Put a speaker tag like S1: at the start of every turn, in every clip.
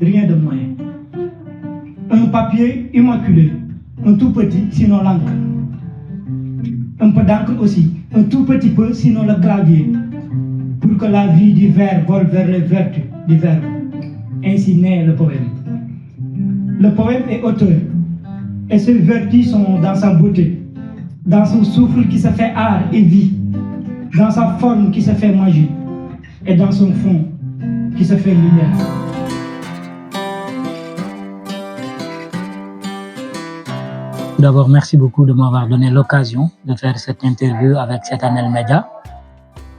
S1: rien de moyen. Un papier immaculé, un tout petit, sinon l'encre. Un peu d'encre aussi, un tout petit peu, sinon le clavier, pour que la vie du vers vole vers les vertus du verbe. Ainsi naît le poème. Le poème est auteur, et ses vertus sont dans sa beauté, dans son souffle qui se fait art et vie, dans sa forme qui se fait magie, et dans son fond qui se fait lumière. D'abord, merci beaucoup de m'avoir donné l'occasion de faire cette interview avec Setanel Media.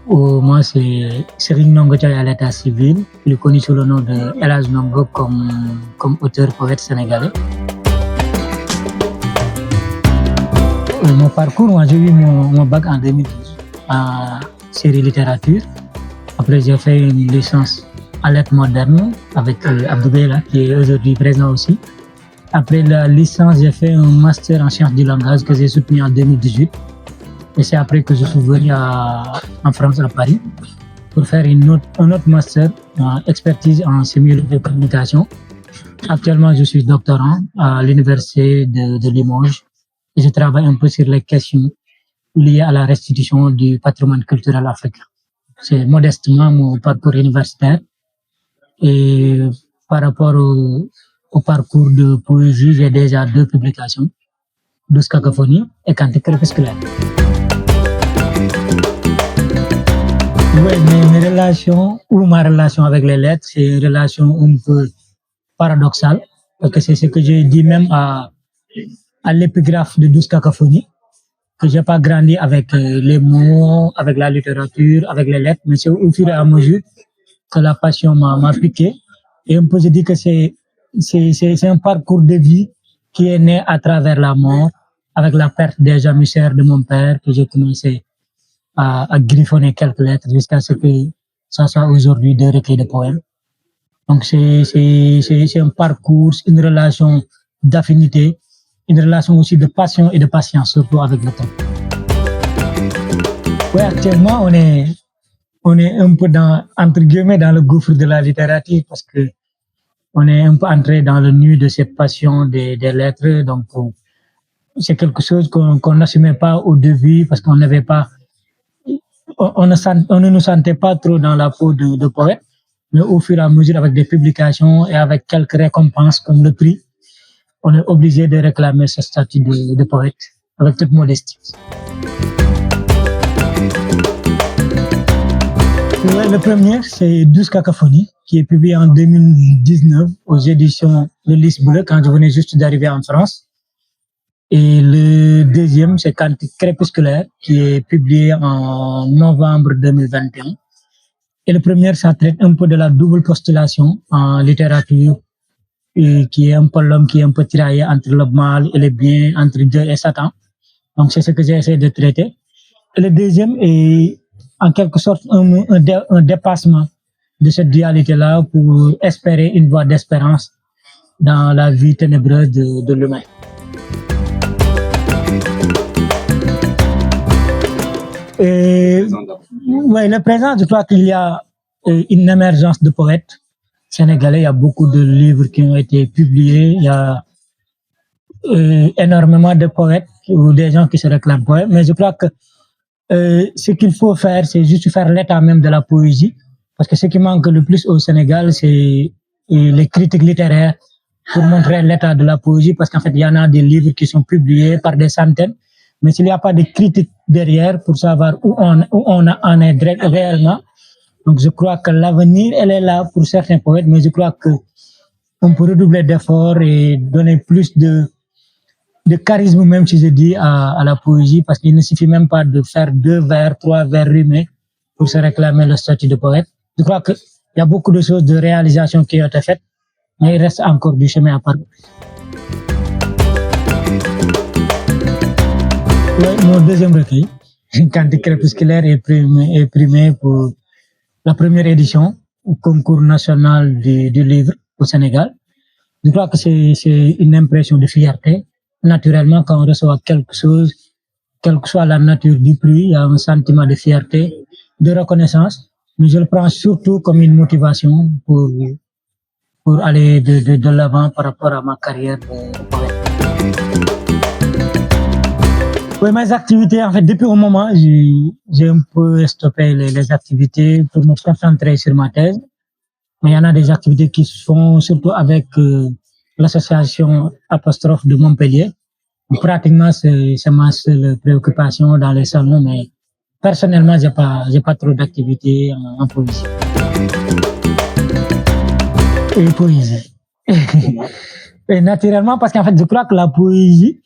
S1: Moi, c'est Serigne Ndongo Thioye à l'état civil, plus connu sous le nom de El Hadj Ndongo comme auteur poète sénégalais. Mon parcours, moi, j'ai eu mon bac en 2012 en série littérature. Après, j'ai fait une licence en lettres modernes avec Abdou Beyla, qui est aujourd'hui présent aussi. Après la licence, j'ai fait un master en sciences du langage que j'ai soutenu en 2018. Et c'est après que je suis venu en France, à Paris, pour faire un autre master en expertise en sémiologie de communication. Actuellement, je suis doctorant à l'université de Limoges et je travaille un peu sur les questions liées à la restitution du patrimoine culturel africain. C'est modestement mon parcours universitaire. Et par rapport au parcours de poésie, j'ai déjà 2 publications, Douce Cacophonie et Cantique crépusculaire. Oui, mes relations ou ma relation avec les lettres, c'est une relation un peu paradoxale, parce que c'est ce que j'ai dit même à l'épigraphe de Douce Cacophonie, que j'ai pas grandi avec les mots, avec la littérature, avec les lettres, mais c'est au fur et à mesure que la passion m'a piqué. Et un peu, je dis que c'est un parcours de vie qui est né à travers la mort, avec la perte des amis chers de mon père, que j'ai commencé à griffonner quelques lettres jusqu'à ce que ça soit aujourd'hui 2 recueils de poèmes. Donc c'est un parcours, une relation d'affinité, une relation aussi de passion et de patience, surtout avec le temps. Oui, actuellement, on est un peu entre guillemets, dans le gouffre de la littérature, parce que on est un peu entré dans le nu de cette passion des lettres. Donc, c'est quelque chose qu'on n'assumait pas au début, parce qu'on n'avait pas, on ne nous sentait pas trop dans la peau de poète. Mais au fur et à mesure, avec des publications et avec quelques récompenses comme le prix, on est obligé de réclamer ce statut de poète, avec toute modestie. Le premier, c'est Douce Cacophonie, qui est publié en 2019 aux éditions de Lys Bleu, quand je venais juste d'arriver en France. Et le deuxième, c'est Cantique crépusculaire, qui est publié en novembre 2021. Et le premier, ça traite un peu de la double postulation en littérature, et qui est un peu l'homme qui est un peu tiraillé entre le mal et le bien, entre Dieu et Satan. Donc, c'est ce que j'ai essayé de traiter. Et le deuxième est en quelque sorte un dépassement de cette dualité-là pour espérer une voie d'espérance dans la vie ténébreuse de l'humain. Ouais, le présent, je crois qu'il y a une émergence de poètes sénégalais. Il y a beaucoup de livres qui ont été publiés. Il y a énormément de poètes ou des gens qui se réclament poètes. Mais je crois que ce qu'il faut faire, c'est juste faire l'état même de la poésie. Parce que ce qui manque le plus au Sénégal, c'est les critiques littéraires pour montrer l'état de la poésie. Parce qu'en fait, il y en a des livres qui sont publiés par des centaines. Mais s'il n'y a pas de critiques derrière pour savoir où on en est réellement, donc je crois que l'avenir, elle est là pour certains poètes, mais je crois que on peut redoubler d'efforts et donner plus de charisme, même si je dis, à la poésie, parce qu'il ne suffit même pas de faire 2 vers, 3 vers rimés pour se réclamer le statut de poète. Je crois qu'il y a beaucoup de choses de réalisation qui ont été faites, mais il reste encore du chemin à parcourir. Mon deuxième recueil, Cantique crépusculaire, est primé pour la première édition au concours national du livre au Sénégal. Je crois que c'est une impression de fierté. Naturellement, quand on reçoit quelque chose, quelle que soit la nature du prix, il y a un sentiment de fierté, de reconnaissance. Mais je le prends surtout comme une motivation pour pour aller de l'avant par rapport à ma carrière de poète. Oui, mes activités, en fait, depuis un moment, j'ai un peu stoppé les activités pour me concentrer sur ma thèse. Mais il y en a des activités qui se font surtout avec l'association Apostrophe de Montpellier. Pratiquement, c'est ma seule préoccupation dans les salons, mais personnellement, j'ai pas trop d'activités en poésie. Et poésie. Et naturellement, parce qu'en fait, je crois que la poésie,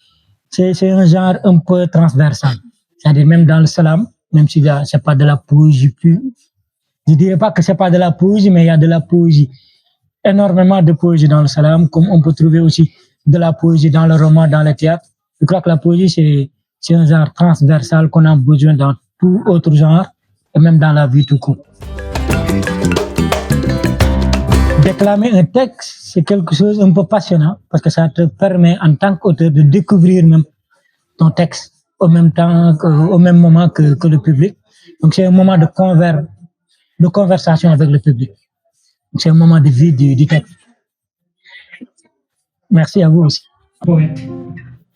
S1: c'est un genre un peu transversal. C'est-à-dire même dans le salam, même si c'est pas de la poésie pure, je dirais pas que c'est pas de la poésie, mais il y a de la poésie. Énormément de poésie dans le salam, comme on peut trouver aussi de la poésie dans le roman, dans le théâtre. Je crois que la poésie, c'est un genre transversal qu'on a besoin dans tout autre genre, et même dans la vie tout court. Déclamer un texte, c'est quelque chose un peu passionnant, parce que ça te permet en tant qu'auteur de découvrir même ton texte au même moment que le public. Donc c'est un moment de conversation avec le public. Donc c'est un moment de vie du texte. Merci à vous aussi.
S2: Poète.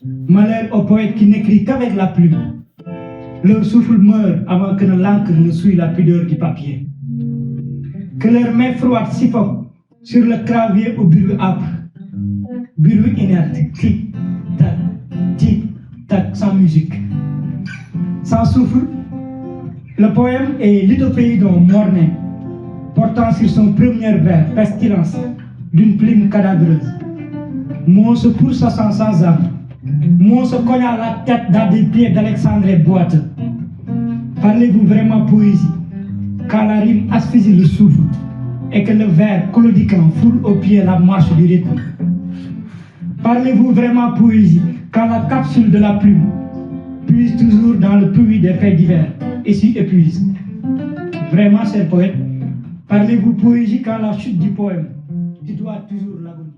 S2: Malheur au poète qui n'écrit qu'avec la plume. Leur souffle meurt avant que l'encre ne souille la pudeur du papier. Que leurs mains froides sifflent sur le clavier au bruit âpre. Bruit inerte, tic, tac, sans musique. Sans souffle, le poème est l'Ithopéidon morné, portant sur son premier vers pestilence d'une plume cadavreuse. Mon se pousse sans âme. Mon se cogne à la tête dans des pieds d'Alexandre Boite. Parlez-vous vraiment poésie, quand la rime asphyxie le souffle et que le vers claudiquant foule aux pieds la marche du rythme? Parlez-vous vraiment poésie, quand la capsule de la plume puise toujours dans le puits des faits divers et s'y épuise? Vraiment, cher poète, parlez-vous poésie quand la chute du poème tutoie toujours l'agonie?